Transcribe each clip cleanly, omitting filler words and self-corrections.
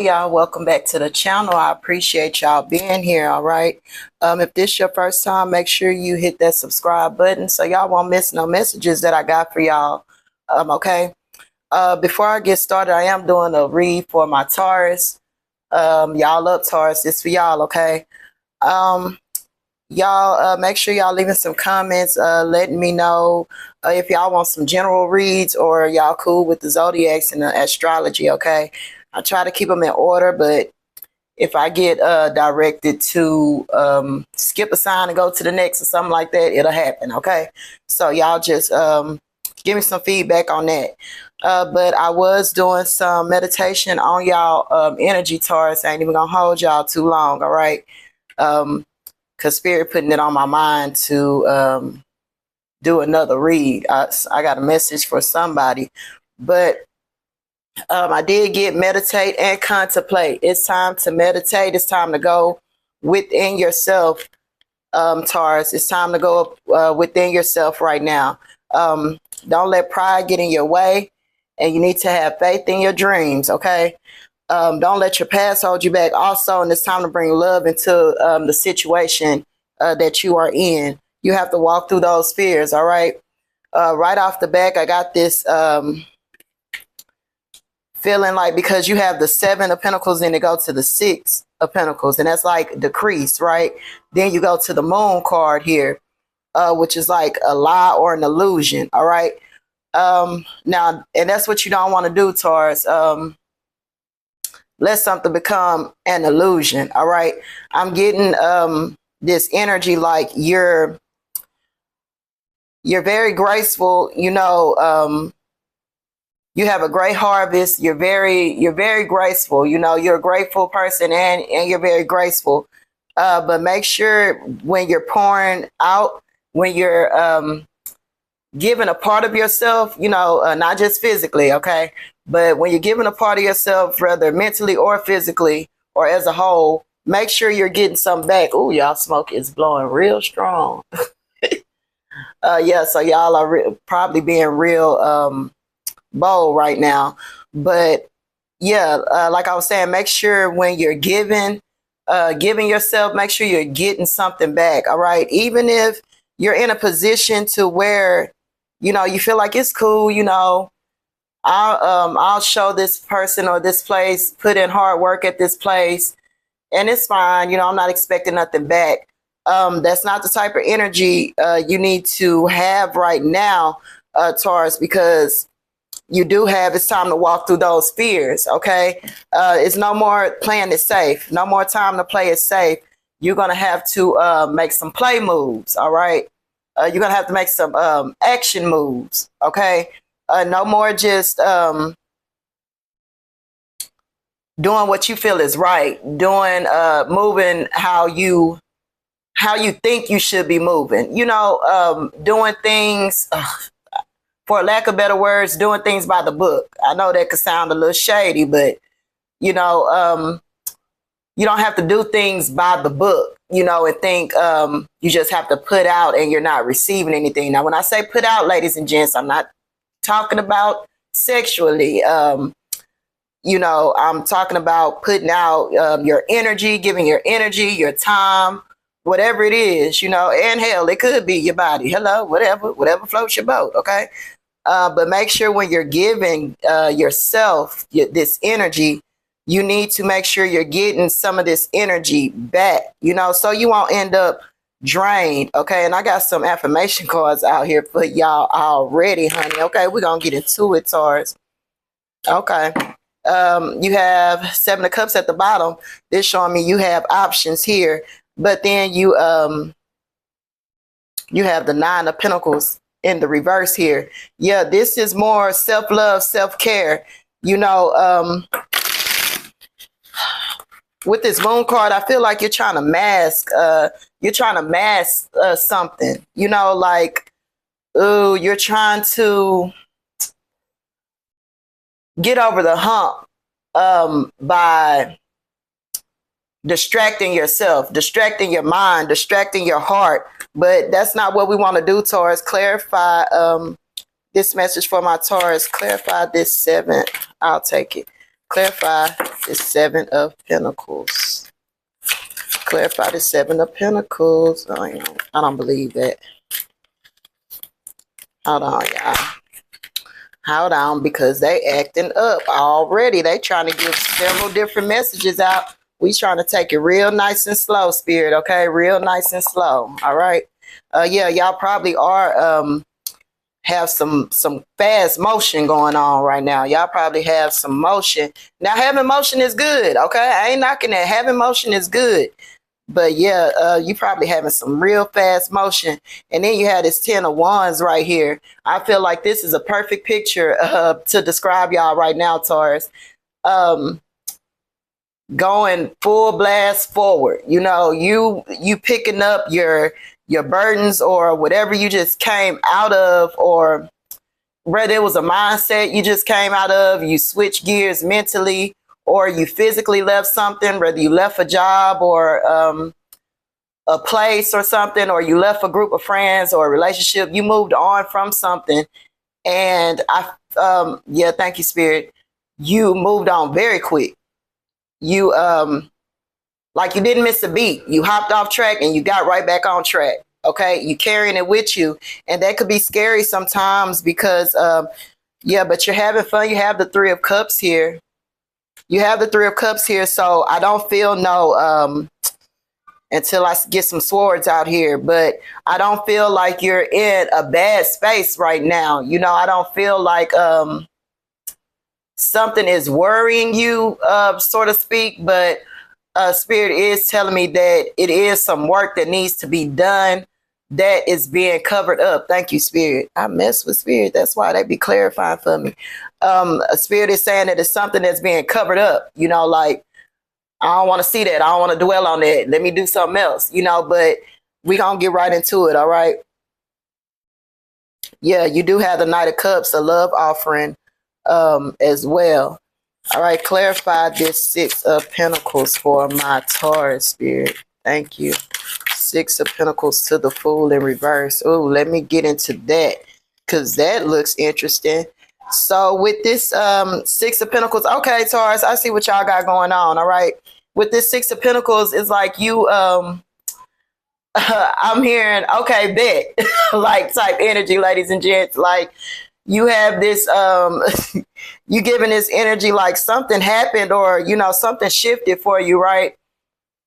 Y'all, welcome back to the channel. I appreciate y'all being here. All right, if this your first time, make sure you hit that subscribe button so y'all won't miss no messages that I got for y'all. Okay, before I get started, I am doing a read for my Taurus. Y'all up, Taurus, it's for y'all. Okay, y'all make sure y'all leaving some comments, letting me know if y'all want some general reads or y'all cool with the zodiacs and the astrology. Okay, I try to keep them in order, but if I get directed to skip a sign and go to the next or something like that, it'll happen. Okay, so y'all just give me some feedback on that. But I was doing some meditation on y'all energy, Taurus. I ain't even gonna hold y'all too long. All right, because Spirit putting it on my mind to do another read. I got a message for somebody, but I did get meditate and contemplate. It's time to meditate. It's time to go within yourself, Taurus. It's time to go within yourself right now. Don't let pride get in your way, and you need to have faith in your dreams, okay? Don't let your past hold you back. Also, and it's time to bring love into the situation that you are in. You have to walk through those fears, all right? Right off the back, I got this feeling like, because you have the 7 of Pentacles and it go to the 6 of Pentacles, and that's like decrease, right? Then you go to the Moon card here, which is like a lie or an illusion, all right? Now, and that's what you don't want to do, Taurus. Let something become an illusion, all right? I'm getting this energy like you're very graceful, you know. You have a great harvest. You're very graceful. You know, you're a grateful person, and you're very graceful. But make sure when you're pouring out, when you're giving a part of yourself, you know, not just physically, okay, but when you're giving a part of yourself, whether mentally or physically or as a whole, make sure you're getting some back. Oh, y'all, smoke is blowing real strong. Yeah, so y'all are probably being real bold right now. But yeah, like I was saying, make sure when you're giving yourself, make sure you're getting something back, all right? Even if you're in a position to where, you know, you feel like it's cool, you know, I'll show this person or this place, put in hard work at this place, and it's fine, you know, I'm not expecting nothing back. That's not the type of energy you need to have right now, Taurus, because you do have, it's time to walk through those fears, okay? It's no more playing it safe. No more time to play it safe. You're going to have to make some play moves, all right? You're going to have to make some action moves, okay? No more just doing what you feel is right, doing, moving how you think you should be moving, you know, doing things, for lack of better words, doing things by the book. I know that could sound a little shady, but, you know, you don't have to do things by the book, you know, and think you just have to put out and you're not receiving anything. Now, when I say put out, ladies and gents, I'm not talking about sexually. You know, I'm talking about putting out your energy, giving your energy, your time, whatever it is, you know, and hell, it could be your body. Hello, whatever floats your boat, okay? But make sure when you're giving yourself this energy, you need to make sure you're getting some of this energy back, you know, so you won't end up drained, okay? And I got some affirmation cards out here for y'all already, honey, okay? We're going to get into it, Taurus. Okay. You have 7 of Cups at the bottom. This showing me you have options here, but then you have the 9 of Pentacles in the reverse here. Yeah, this is more self-love, self-care. You know, with this Moon card, I feel like you're trying to mask, something, you know, like, ooh, you're trying to get over the hump by distracting yourself, distracting your mind, distracting your heart. But that's not what we want to do, Taurus. Clarify this message for my Taurus. Clarify this 7. I'll take it. Clarify the Seven of Pentacles. Clarify the Seven of Pentacles. Oh, I don't believe that. Hold on, y'all. Hold on, because they acting up already. They trying to give several different messages out. We trying to take it real nice and slow, Spirit, okay? Real nice and slow, all right? Yeah, y'all probably are have some fast motion going on right now. Y'all probably have some motion. Now, having motion is good, okay? I ain't knocking that. Having motion is good. But yeah, you probably having some real fast motion. And then you have this 10 of Wands right here. I feel like this is a perfect picture to describe y'all right now, Taurus. Going full blast forward. You know, you picking up your burdens or whatever you just came out of, or whether it was a mindset you just came out of, you switch gears mentally, or you physically left something, whether you left a job or a place or something, or you left a group of friends or a relationship, you moved on from something. And yeah, thank you, Spirit. You moved on very quick. You, like you didn't miss a beat. You hopped off track and you got right back on track. Okay. You carrying it with you. And that could be scary sometimes because, yeah, but you're having fun. You have the Three of Cups here. You have the Three of Cups here. So I don't feel no, until I get some swords out here, but I don't feel like you're in a bad space right now. You know, I don't feel like, something is worrying you, so to speak, but Spirit is telling me that it is some work that needs to be done that is being covered up. Thank you, Spirit. I mess with Spirit. That's why they be clarifying for me. Spirit is saying that it's something that's being covered up, you know, like, I don't want to see that. I don't want to dwell on that. Let me do something else, you know, but we gonna get right into it. All right. Yeah, you do have the Knight of Cups, a love offering, as well. All right, clarify this Six of Pentacles for my Taurus, Spirit. Thank you. Six of Pentacles to the Fool in reverse. Oh, let me get into that because that looks interesting. So with this Six of Pentacles, okay, Taurus, I see what y'all got going on. All right, with this Six of Pentacles, it's like you I'm hearing, okay, bet like type energy, ladies and gents. Like you have this you giving this energy like something happened, or you know, something shifted for you, right?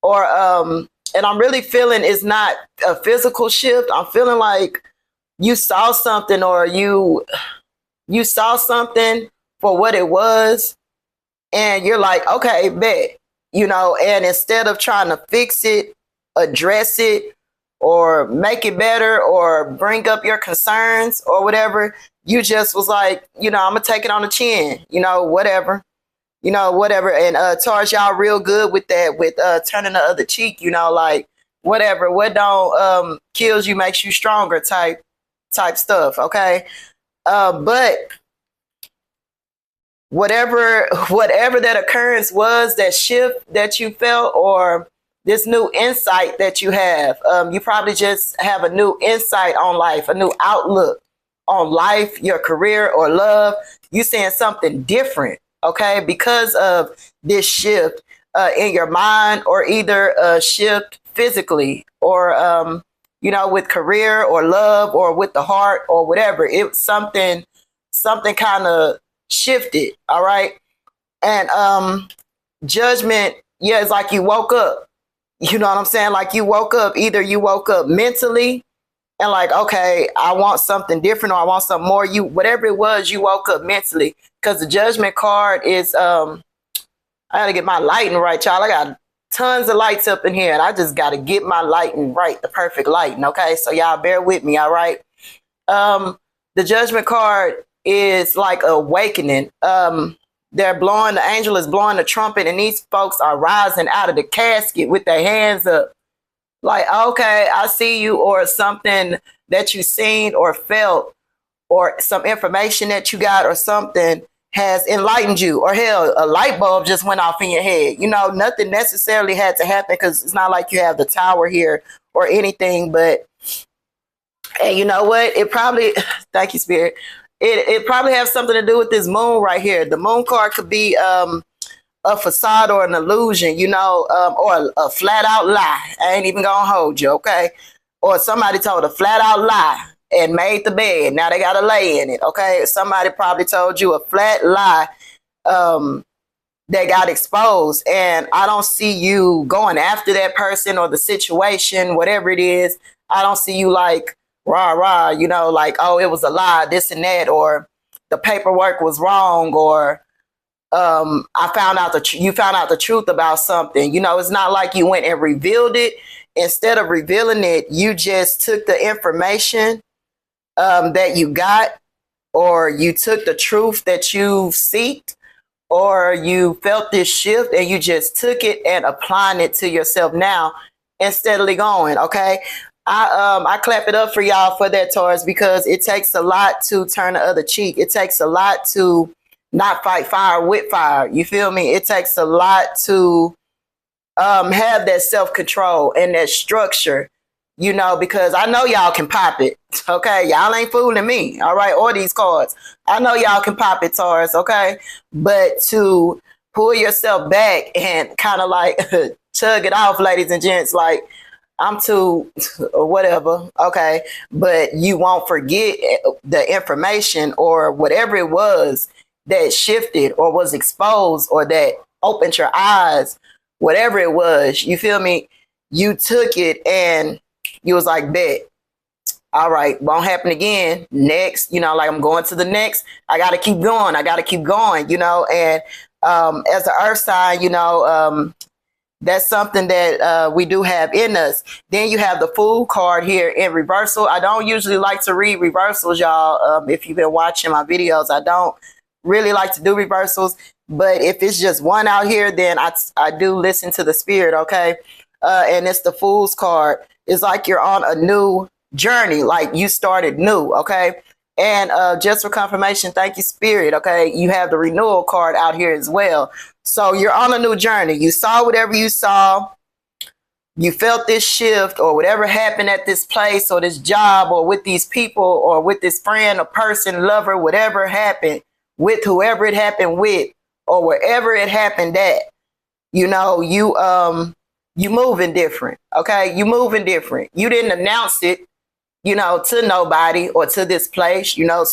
Or and I'm really feeling it's not a physical shift. I'm feeling like you saw something, or you saw something for what it was, and you're like, okay, bet, you know, and instead of trying to fix it, address it, or make it better, or bring up your concerns or whatever, you just was like, you know, I'm gonna take it on the chin, you know, whatever. And Taurus, y'all real good with that, with turning the other cheek, you know, like whatever, what don't kills you makes you stronger type stuff, okay? But whatever that occurrence was, that shift that you felt, or this new insight that you have, you probably just have a new insight on life, a new outlook on life, your career, or love. You saying something different, okay, because of this shift in your mind, or either a shift physically, or you know, with career or love, or with the heart, or whatever. It's something kind of shifted, all right? And Judgment, yeah, it's like you woke up. You know what I'm saying? Like you woke up, either you woke up mentally and like, okay, I want something different, or I want something more. You, whatever it was, you woke up mentally, because the Judgment card is, I got to get my lighting right, y'all. I got tons of lights up in here, and I just got to get my lighting right, the perfect lighting, okay? So y'all bear with me, all right? The Judgment card is like awakening. The angel is blowing the trumpet, and these folks are rising out of the casket with their hands up. Like, okay, I see you, or something that you seen or felt, or some information that you got, or something has enlightened you, or hell, a light bulb just went off in your head. You know, nothing necessarily had to happen, because it's not like you have the Tower here or anything, but and you know what? It probably, thank you, Spirit. It probably has something to do with this moon right here. The moon card could be a facade or an illusion, you know, or a flat out lie. I ain't even gonna hold you, okay? Or somebody told a flat out lie and made the bed. Now they gotta lay in it, okay? Somebody probably told you a flat lie that got exposed, and I don't see you going after that person or the situation, whatever it is. I don't see you like rah rah, you know, like, oh, it was a lie, this and that, or the paperwork was wrong, or I found out you found out the truth about something. You know, it's not like you went and revealed it. Instead of revealing it, you just took the information that you got, or you took the truth that you seeked, or you felt this shift and you just took it and applying it to yourself now and steadily going. Okay. I clap it up for y'all for that, Taurus, because it takes a lot to turn the other cheek. It takes a lot to not fight fire with fire. You feel me? It takes a lot to have that self-control and that structure, you know, because I know y'all can pop it. Okay. Y'all ain't fooling me. All right. Or these cards. I know y'all can pop it, Taurus. Okay. But to pull yourself back and kind of like tug it off, ladies and gents, like, I'm too whatever. Okay. But you won't forget the information or whatever it was that shifted or was exposed or that opened your eyes, whatever it was. You feel me? You took it and you was like, bet. All right, won't happen again. Next, you know, like I'm going to the next. I got to keep going. I got to keep going, you know. And as an earth sign, you know, that's something that we do have in us. Then you have the Fool card here in reversal. I don't usually like to read reversals, y'all. If you've been watching my videos, I don't really like to do reversals. But if it's just one out here, then I do listen to the spirit, okay? And it's the Fool's card. It's like you're on a new journey, like you started new, okay? And just for confirmation, thank you, Spirit, okay? You have the renewal card out here as well. So you're on a new journey. You saw whatever you saw. You felt this shift or whatever happened at this place or this job or with these people or with this friend or person, lover, whatever happened with whoever it happened with or wherever it happened at. You know, you moving different, okay? You moving different. You didn't announce it, you know, to nobody or to this place, you know.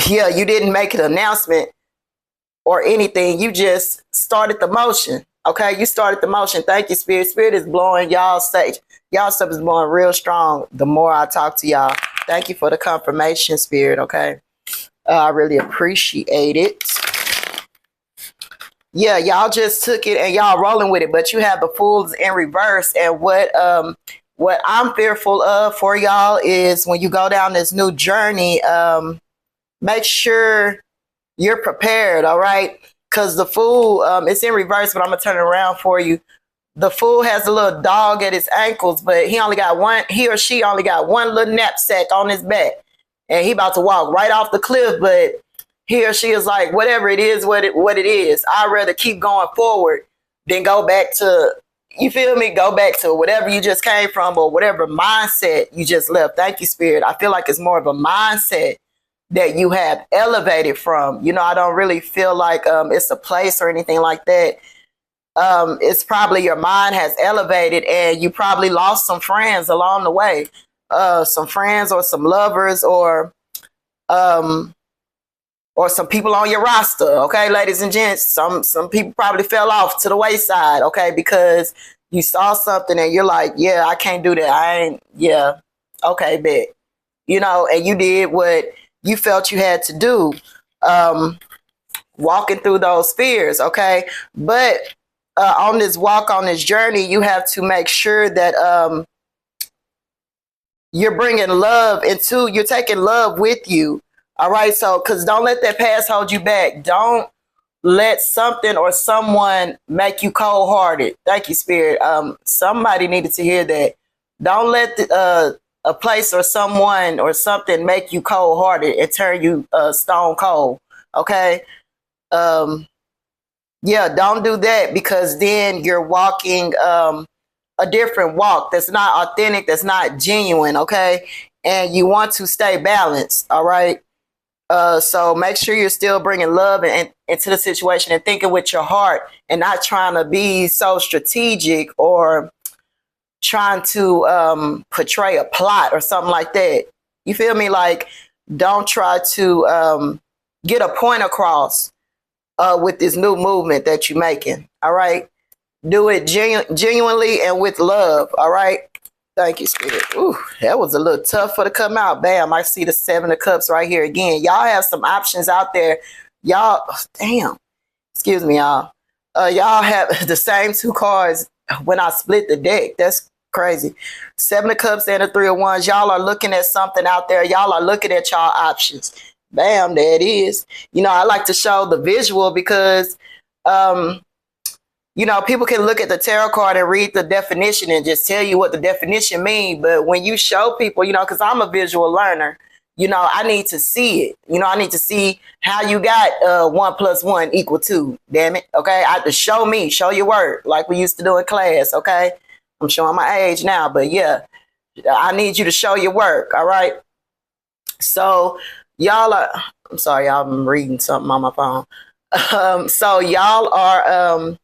Yeah, you didn't make an announcement or anything. You just started the motion, okay? You started the motion. Thank you, Spirit. Spirit is blowing y'all stage. Y'all stuff is blowing real strong the more I talk to y'all. Thank you for the confirmation, Spirit, okay? I really appreciate it. Yeah, y'all just took it and y'all rolling with it, but you have the Fools in reverse. And what I'm fearful of for y'all is when you go down this new journey, make sure you're prepared, all right? Because the Fool, it's in reverse, but I'm going to turn it around for you. The Fool has a little dog at his ankles, but he or she only got one little knapsack on his back. And he about to walk right off the cliff, but he or she is like, whatever it is, what it is. I'd rather keep going forward than go back to, you feel me? Go back to whatever you just came from or whatever mindset you just left. Thank you, Spirit. I feel like it's more of a mindset that you have elevated from. You know, I don't really feel like it's a place or anything like that. It's probably your mind has elevated and you probably lost some friends along the way. Some friends or some lovers or some people on your roster, okay, ladies and gents. Some people probably fell off to the wayside, okay, because you saw something and you're like, yeah, I can't do that. Okay, bet. You know, and you did what you felt you had to do, walking through those fears, okay? But on this walk, on this journey, you have to make sure that you're bringing love you're taking love with you. All right. So, because don't let that past hold you back. Don't let something or someone make you cold hearted. Thank you, Spirit. Somebody needed to hear that. Don't let a place or someone or something make you cold hearted and turn you stone cold. Okay. Yeah, don't do that, because then you're walking a different walk that's not authentic, that's not genuine. Okay. And you want to stay balanced. All right. So make sure you're still bringing love into the situation and thinking with your heart and not trying to be so strategic or trying to portray a plot or something like that. You feel me? Like, don't try to get a point across with this new movement that you're making. All right. Do it genuinely and with love. All right. Thank you, Spirit. Ooh, that was a little tough for to come out. Bam, I see the 7 of Cups right here again. Y'all have some options out there. Y'all, damn, excuse me, y'all. Y'all have the same 2 cards when I split the deck. That's crazy. 7 of Cups and the 3 of Wands. Y'all are looking at something out there. Y'all are looking at y'all options. Bam, there it is. You know, I like to show the visual because you know, people can look at the tarot card and read the definition and just tell you what the definition means. But when you show people, you know, because I'm a visual learner, you know, I need to see it. You know, I need to see how you got 1 + 1 = 2. Damn it. Okay. I have to show me, show your work like we used to do in class. Okay. I'm showing my age now, but yeah, I need you to show your work. All right. So y'all are, I'm sorry, y'all, I'm reading something on my phone. So y'all are,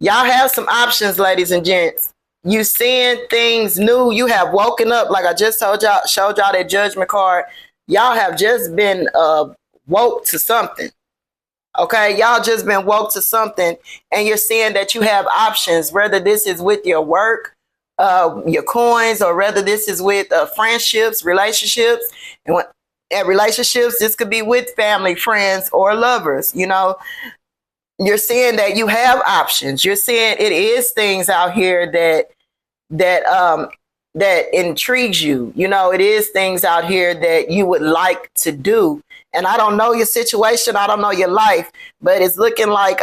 y'all have some options, ladies and gents. You seeing things new. You have woken up, like I just told y'all, showed y'all that Judgment card. Y'all have just been woke to something. Okay, y'all just been woke to something, and you're seeing that you have options, whether this is with your work, your coins, or whether this is with friendships, relationships. And when, at relationships, this could be with family, friends, or lovers, you know. You're seeing that you have options. You're seeing it is things out here that intrigues you. You know, it is things out here that you would like to do. And I don't know your situation. I don't know your life, but it's looking like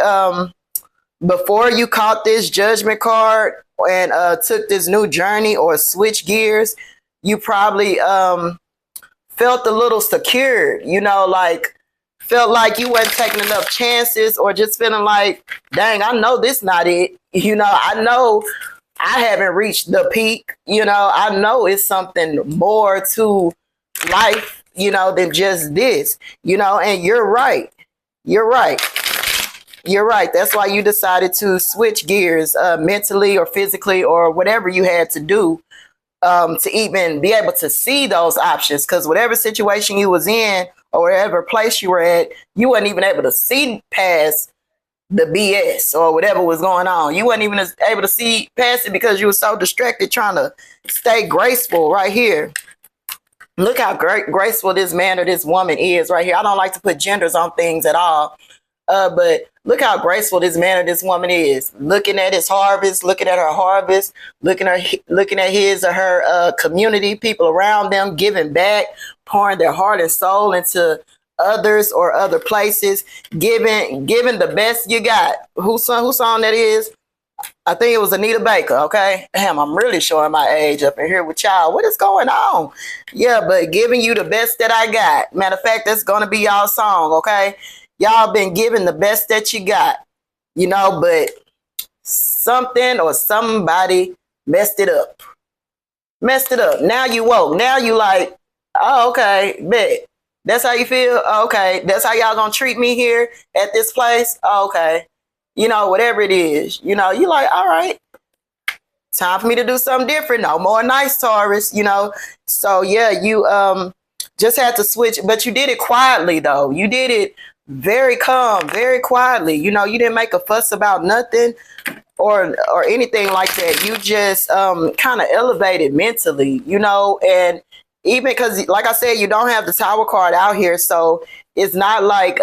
before you caught this Judgment card and took this new journey or switch gears, you probably felt a little secured, you know, like felt like you weren't taking enough chances, or just feeling like, dang, I know this not it. You know, I know I haven't reached the peak. You know, I know it's something more to life, you know, than just this, you know, and you're right. You're right. You're right. That's why you decided to switch gears mentally or physically or whatever you had to do to even be able to see those options. Because whatever situation you was in, or whatever place you were at, you weren't even able to see past the BS or whatever was going on. You weren't even able to see past it because you were so distracted trying to stay graceful right here. Look how graceful this man or this woman is right here. I don't like to put genders on things at all. But look how graceful this man or this woman is. Looking at his harvest, looking at her harvest, looking at his or her community, people around them, giving back, pouring their heart and soul into others or other places, giving the best you got. Whose song that is? I think it was Anita Baker. Okay, damn, I'm really showing my age up in here with y'all. What is going on? Yeah, but giving you the best that I got. Matter of fact, that's gonna be y'all song. Okay. Y'all been giving the best that you got, you know, but something or somebody messed it up. Messed it up. Now you woke. Now you like, oh, okay, bet. That's how you feel? Oh, okay. That's how y'all gonna treat me here at this place? Oh, okay. You know, whatever it is, you know, you like, all right, time for me to do something different. No more nice Taurus, you know. So yeah, you just had to switch, but you did it quietly though. You did it very calm, very quietly. You know, you didn't make a fuss about nothing or anything like that. You just kind of elevated mentally, you know, and even because, like I said, you don't have the Tower card out here, so it's not like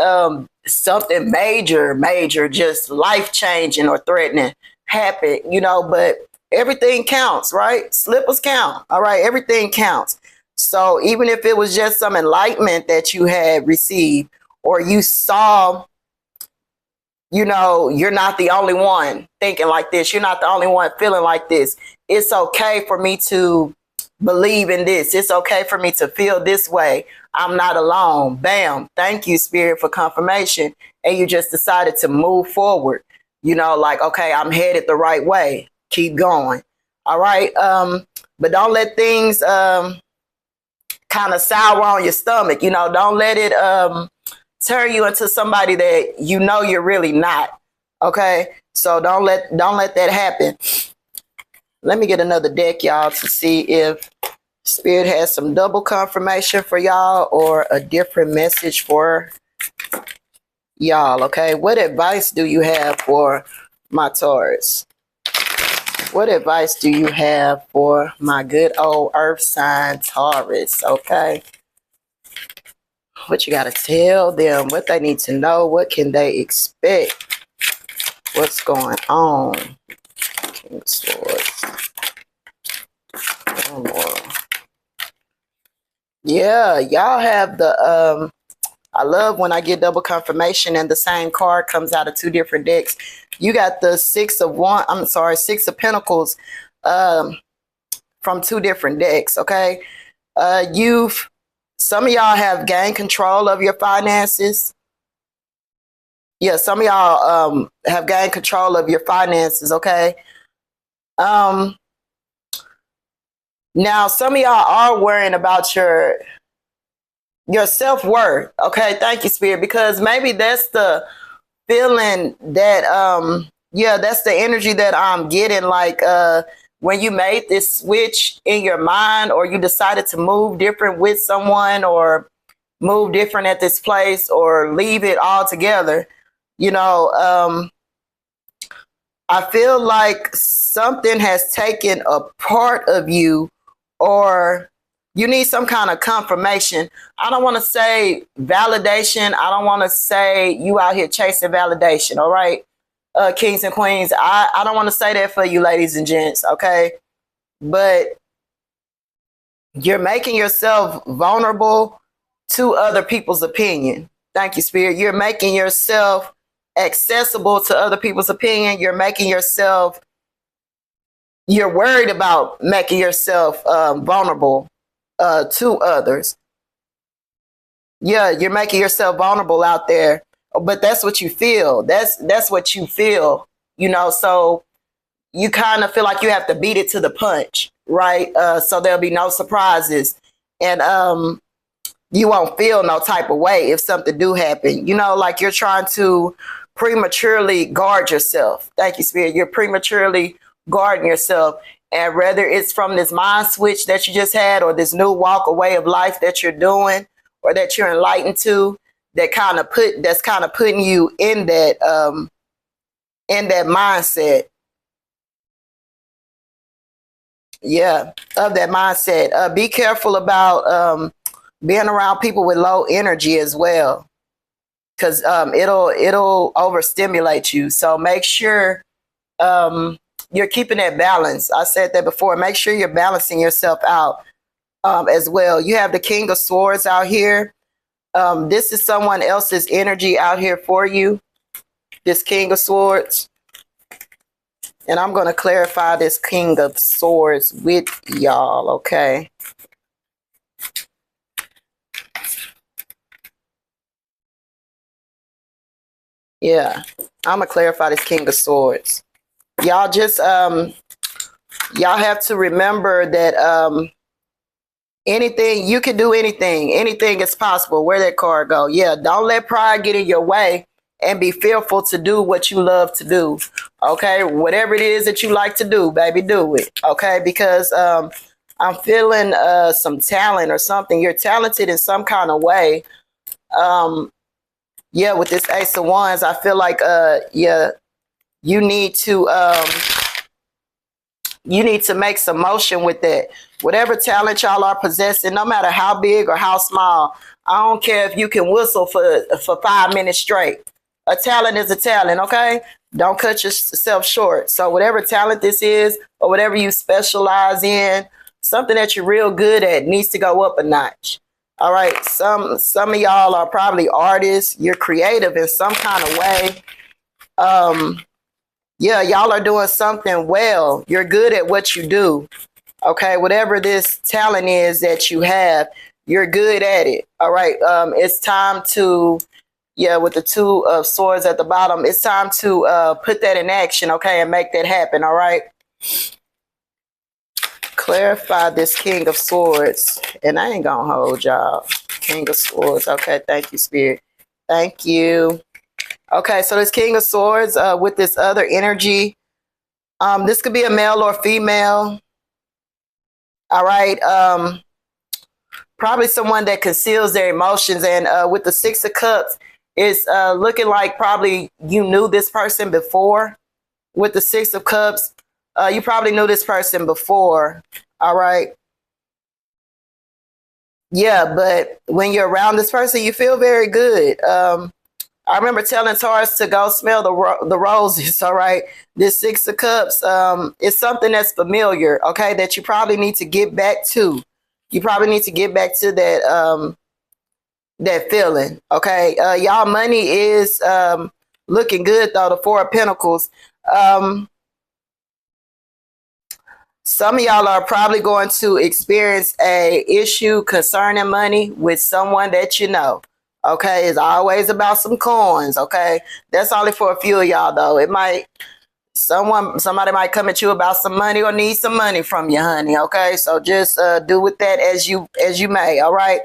something major, just life-changing or threatening happen, you know, but everything counts, right? Slippers count, all right? Everything counts. So even if it was just some enlightenment that you had received, or you saw, you know, you're not the only one thinking like this. You're not the only one feeling like this. It's okay for me to believe in this. It's okay for me to feel this way. I'm not alone. Bam. Thank you, Spirit, for confirmation. And you just decided to move forward. You know, like, okay, I'm headed the right way. Keep going. All right. But don't let things kind of sour on your stomach. You know, don't let it turn you into somebody that you know you're really not. Okay, so don't let that happen. Let me get another deck, y'all, to see if Spirit has some double confirmation for y'all or a different message for y'all. Okay, what advice do you have for my Taurus? What advice do you have for my good old earth sign Taurus? Okay, what you got to tell them, what they need to know, what can they expect, what's going on. King of Swords. One more. Yeah, y'all have the I love when I get double confirmation and the same card comes out of two different decks. You got the Six of Pentacles from two different decks, okay? Some of y'all have gained control of your finances. Yeah, some of y'all have gained control of your finances, okay? Now, some of y'all are worrying about your self-worth. Okay, thank you, Spirit, because maybe that's the feeling that that's the energy that I'm getting, like when you made this switch in your mind, or you decided to move different with someone, or move different at this place, or leave it all together. You know, I feel like something has taken a part of you, or you need some kind of confirmation. I don't want to say validation. I don't want to say you out here chasing validation. All right, kings and queens. I don't want to say that for you, ladies and gents. Okay, but you're making yourself vulnerable to other people's opinion. Thank you, Spirit. You're making yourself accessible to other people's opinion. You're worried about making yourself vulnerable to others. Yeah, you're making yourself vulnerable out there, but that's what you feel. That's what you feel, you know, so you kind of feel like you have to beat it to the punch, right? So there'll be no surprises, and you won't feel no type of way if something do happen. You know, like you're trying to prematurely guard yourself. Thank you, Spirit. You're prematurely guarding yourself. And whether it's from this mind switch that you just had, or this new walk away of life that you're doing, or that you're enlightened to, that's kind of putting you in that mindset. Yeah, of that mindset. Be careful about being around people with low energy as well, because it'll overstimulate you. So make sure you're keeping that balance. I said that before. Make sure you're balancing yourself out as well. You have the King of Swords out here. This is someone else's energy out here for you, this King of Swords. And I'm going to clarify this King of Swords with y'all, okay? Yeah, I'm going to clarify this King of Swords. Y'all just, y'all have to remember that anything, you can do anything. Anything is possible. Where'd that card go? Yeah, don't let pride get in your way and be fearful to do what you love to do. Okay, whatever it is that you like to do, baby, do it. Okay, because I'm feeling some talent or something. You're talented in some kind of way. Yeah, with this Ace of Wands, I feel like yeah, you need to make some motion with that. Whatever talent y'all are possessing, no matter how big or how small, I don't care if you can whistle for 5 minutes straight. A talent is a talent, okay? Don't cut yourself short. So whatever talent this is, or whatever you specialize in, something that you're real good at needs to go up a notch. All right, some of y'all are probably artists. You're creative in some kind of way. Yeah, y'all are doing something well. You're good at what you do. Okay, whatever this talent is that you have, you're good at it. All right, it's time to, yeah, with the Two of Swords at the bottom, it's time to put that in action, okay, and make that happen, all right? Clarify this King of Swords. And I ain't gonna hold y'all. King of Swords. Okay, thank you, Spirit. Thank you. Okay, so this King of Swords with this other energy. This could be a male or female. All right. Probably someone that conceals their emotions. And with the Six of Cups, it's looking like probably you knew this person before. With the Six of Cups, you probably knew this person before. All right. Yeah, but when you're around this person, you feel very good. I remember telling Taurus to go smell the roses. All right. This Six of Cups is something that's familiar. Okay. That you probably need to get back to. You probably need to get back to that that feeling. Okay. Y'all money is looking good though. The Four of Pentacles. Some of y'all are probably going to experience a issue concerning money with someone that you know. Okay, it's always about some coins. Okay, that's only for a few of y'all though. It might somebody might come at you about some money or need some money from you, honey. Okay, so just do with that as you may. All right.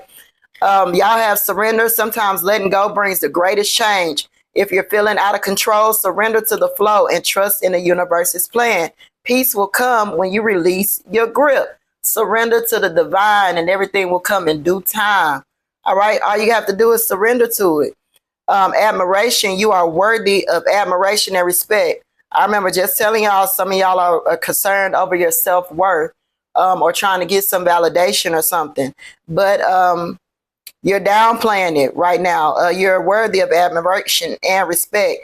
Y'all have surrender. Sometimes letting go brings the greatest change. If you're feeling out of control, surrender to the flow and trust in the universe's plan. Peace will come when you release your grip. Surrender to the divine and everything will come in due time. All right. All you have to do is surrender to it. Admiration. You are worthy of admiration and respect. I remember just telling y'all, some of y'all are concerned over your self-worth or trying to get some validation or something. But you're downplaying it right now. You're worthy of admiration and respect.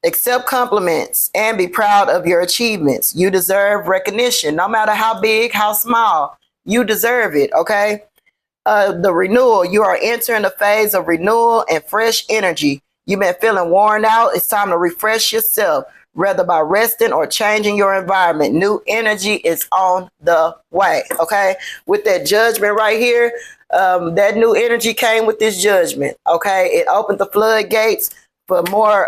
Accept compliments and be proud of your achievements. You deserve recognition, no matter how big, how small. You deserve it, okay? The renewal. You are entering a phase of renewal and fresh energy. You've been feeling worn out. It's time to refresh yourself, whether by resting or changing your environment. New energy is on the way, okay? With that Judgment right here, that new energy came with this Judgment, okay? It opened the floodgates for more,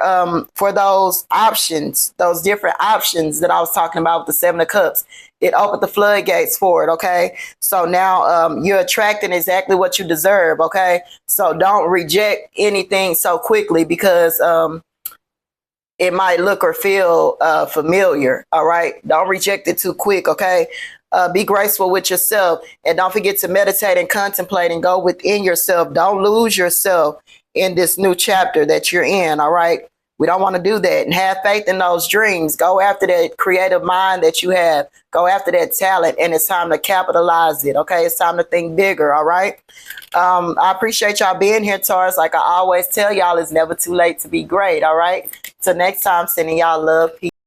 for those options, those different options that I was talking about with the Seven of Cups. It opened the floodgates for it, okay? So now you're attracting exactly what you deserve, okay? So don't reject anything so quickly because it might look or feel familiar, all right? Don't reject it too quick, okay? Be graceful with yourself and don't forget to meditate and contemplate and go within yourself. Don't lose yourself in this new chapter that you're in, all right? We don't want to do that. And have faith in those dreams. Go after that creative mind that you have. Go after that talent, and it's time to capitalize it, okay? It's time to think bigger, all right? I appreciate y'all being here, Taurus. Like I always tell y'all, it's never too late to be great, all right? Till next time, sending y'all love, peace.